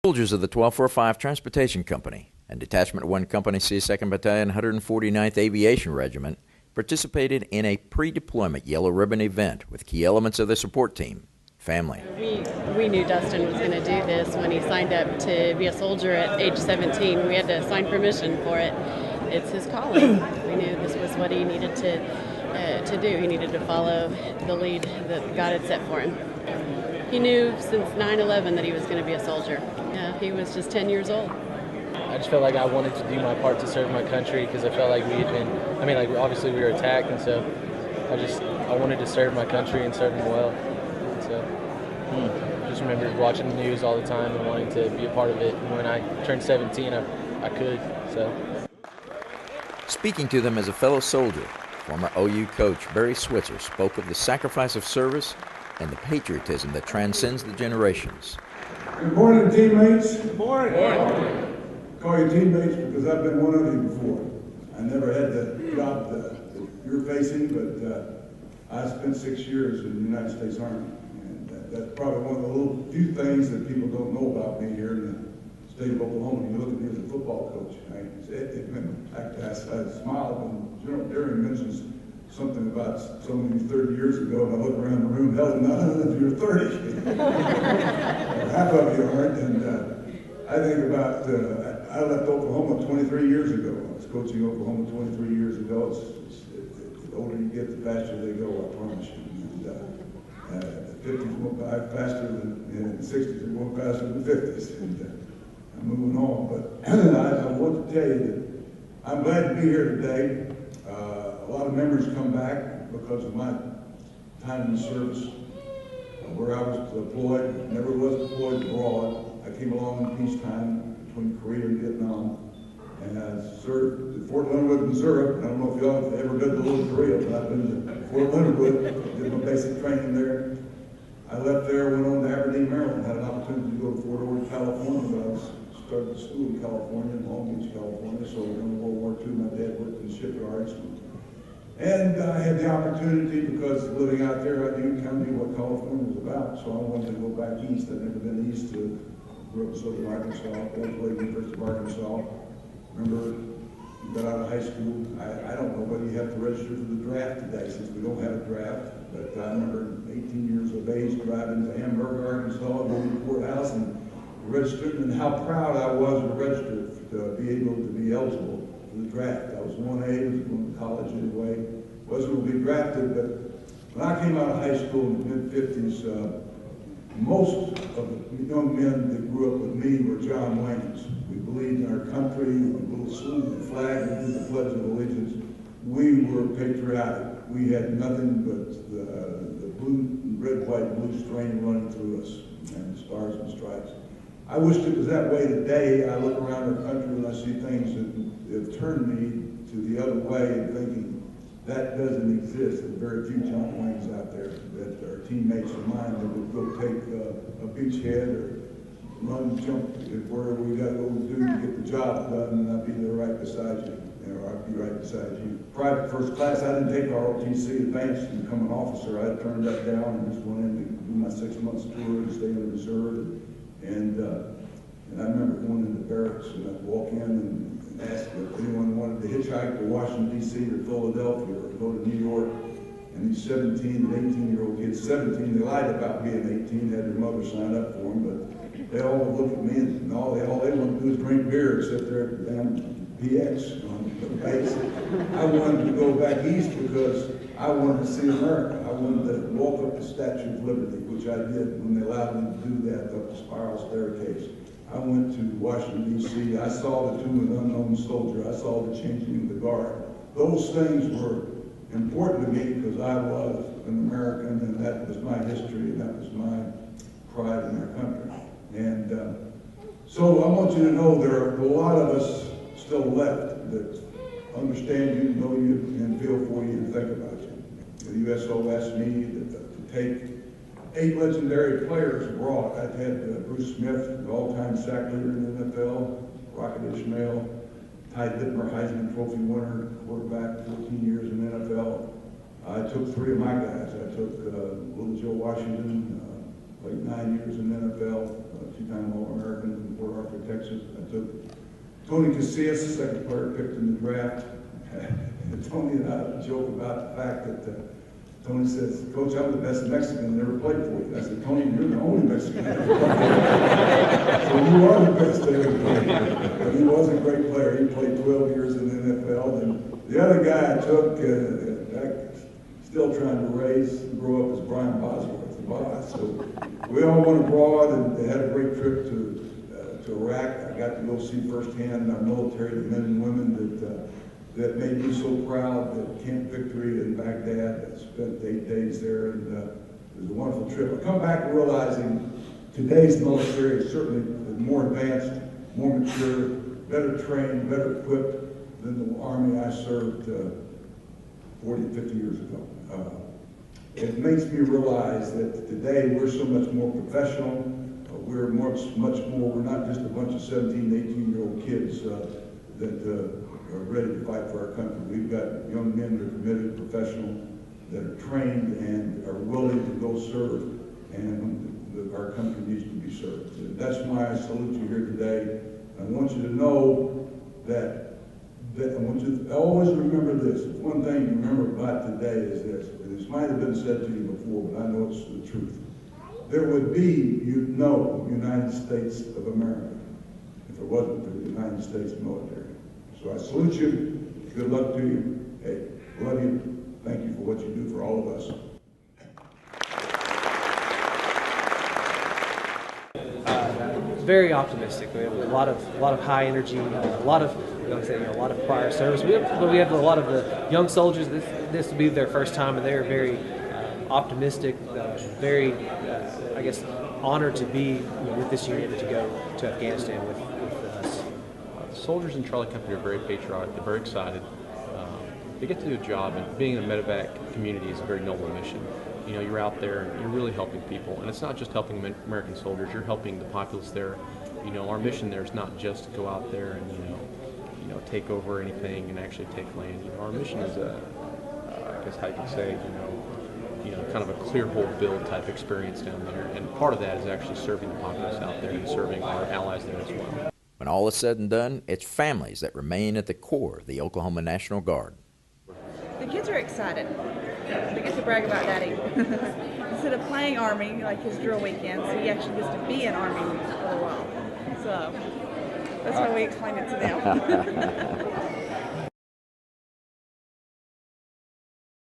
Soldiers of the 1245 Transportation Company and Detachment 1 Company C 2nd Battalion 149th Aviation Regiment participated in a pre-deployment yellow ribbon event with key elements of the support team, family. We knew Dustin was going to do this when he signed up to be a soldier at age 17. We had to sign permission for it. It's his calling. We knew this was what he needed to do. He needed to follow the lead that God had set for him. He knew since 9/11 that he was going to be a soldier. He was just 10 years old. I just felt like I wanted to do my part to serve my country because I felt like we had been, obviously we were attacked, and so I wanted to serve my country and serve them well. And so I just remember watching the news all the time and wanting to be a part of it. And when I turned 17, I could. So. Speaking to them as a fellow soldier, former OU coach Barry Switzer spoke of the sacrifice of service and the patriotism that transcends the generations. Good morning, teammates. Good morning. Good morning. I call you teammates because I've been one of you before. I never had the job that you're facing, but I spent 6 years in the United States Army. And that's probably one of the little few things that people don't know about me here in the state of Oklahoma. You look at me as a football coach. I smiled when General Daring mentions something about some of you 30 years ago, and I look around the room, hell, none of you are 30. Half of you aren't, and I think about, I left Oklahoma 23 years ago. I was coaching Oklahoma 23 years ago. The older you get, the faster they go, I promise you. And the 50s went by faster than the 60s, are going faster than the 50s. And I'm moving on, but I want to tell you that I'm glad to be here today. A lot of memories come back because of my time in the service, where I was deployed, never was deployed abroad. I came along in peacetime between Korea and Vietnam, and I served at Fort Leonard Wood, Missouri. I don't know if y'all have ever been to Little Korea, but I've been to Fort Leonard Wood, did my basic training there. I left there, went on to Aberdeen, Maryland, had an opportunity to go to Fort Ord, California, but I started school in California, in Long Beach, California, so during World War II, my dad worked in shipyards. And I had the opportunity, because living out there, I knew kind of what California was about, so I wanted to go back east. I'd never been east to grew up in southern Arkansas, graduated University of Arkansas. Remember, you got out of high school. I don't know whether you have to register for the draft today, since we don't have a draft, but I remember 18 years of age, driving to Hamburg, Arkansas, going to the courthouse and registering, and how proud I was to register to be able to be eligible for the draft. I was 1A, was going to college anyway. Wasn't going to be drafted, but when I came out of high school in the mid-50s, most of the young men that grew up with me were John Waynes. We believed in our country, we saluted the flag, we did the Pledge of Allegiance. We were patriotic. We had nothing but the blue, red, white, blue strain running through us, and the stars and stripes. I wish it was that way today. I look around our country and I see things that have turned me to the other way and thinking that doesn't exist. There are very few John Waynes out there that are teammates of mine that would go take a beachhead or run, jump wherever we got to go do to get the job done, and I'd be there right beside you, or I'd be right beside you. Private first class, I didn't take ROTC advanced to become an officer. I turned that down and just went in to do my 6 months tour to stay in the reserve. And I remember going into barracks, and I'd walk in and ask if anyone wanted to hitchhike to Washington, D.C. or Philadelphia or go to New York. And these 17 and 18-year-old kids, 17, they lied about being 18, had their mother sign up for them, but they all would look at me and all they wanted to do is drink beer and sit there at the damn PX on the base. I wanted to go back east because I wanted to see America. I wanted to walk up the Statue of Liberty, which I did when they allowed me to do that up the spiral staircase. I went to Washington, D.C. I saw the tomb of the unknown soldier. I saw the changing of the guard. Those things were important to me because I was an American, and that was my history, and that was my pride in our country. And so I want you to know there are a lot of us still left that understand you, know you, and feel for you and think about you. The USO asked me to take 8 legendary players abroad. I had Bruce Smith, the all-time sack leader in the NFL, Rocket Ishmael, Ty Dittmer, Heisman Trophy winner, quarterback, 14 years in the NFL. I took 3 of my guys. I took Little Joe Washington, played 9 years in the NFL, 2-time All-American, Tony Casillas, the second player picked in the draft. Tony and I joke about the fact that Tony says, "Coach, I'm the best Mexican that ever played for you." I said, "Tony, you're the only Mexican that ever played for you. So you are the best that ever played." But he was a great player. He played 12 years in the NFL. And the other guy I took, still trying to grow up, is Brian Bosworth, the boss. So we all went abroad and they had a great trip to Iraq. I got to go see firsthand our military, the men and women that made me so proud. That Camp Victory in Baghdad, I spent 8 days there, and it was a wonderful trip. I come back realizing today's military is certainly more advanced, more mature, better trained, better equipped than the Army I served 40, 50 years ago. It makes me realize that today we're so much more professional. We're much more, we're not just a bunch of 17, 18-year-old kids that are ready to fight for our country. We've got young men that are committed, professional, that are trained and are willing to go serve, and our country needs to be served. And that's why I salute you here today. I want you to know that I want you to always remember this. One thing you remember about today is this, and this might have been said to you before, but I know it's the truth. There would be no United States of America if it wasn't for the United States military. So I salute you. Good luck to you. Hey, love you. Thank you for what you do for all of us. Very optimistic. We have a lot of high energy, a lot of a lot of prior service. We have a lot of the young soldiers. This will be their first time, and they're very optimistic, very I guess honored to be with this unit and to go to Afghanistan with us. The soldiers in Charlie Company are very patriotic. They're very excited. They get to do a job, and being in a medevac community is a very noble mission. You're out there and you're really helping people, and it's not just helping American soldiers. You're helping the populace there. Our mission there is not just to go out there and take over anything and actually take land. Our mission is I guess how you can say kind of a clear hole build type experience down there, and part of that is actually serving the populace out there and serving our allies there as well. When all is said and done, it's families that remain at the core of the Oklahoma National Guard. The kids are excited. They get to brag about Daddy. Instead of playing Army, like his drill weekends, he actually gets to be an Army for a while. So that's how we explain it to them.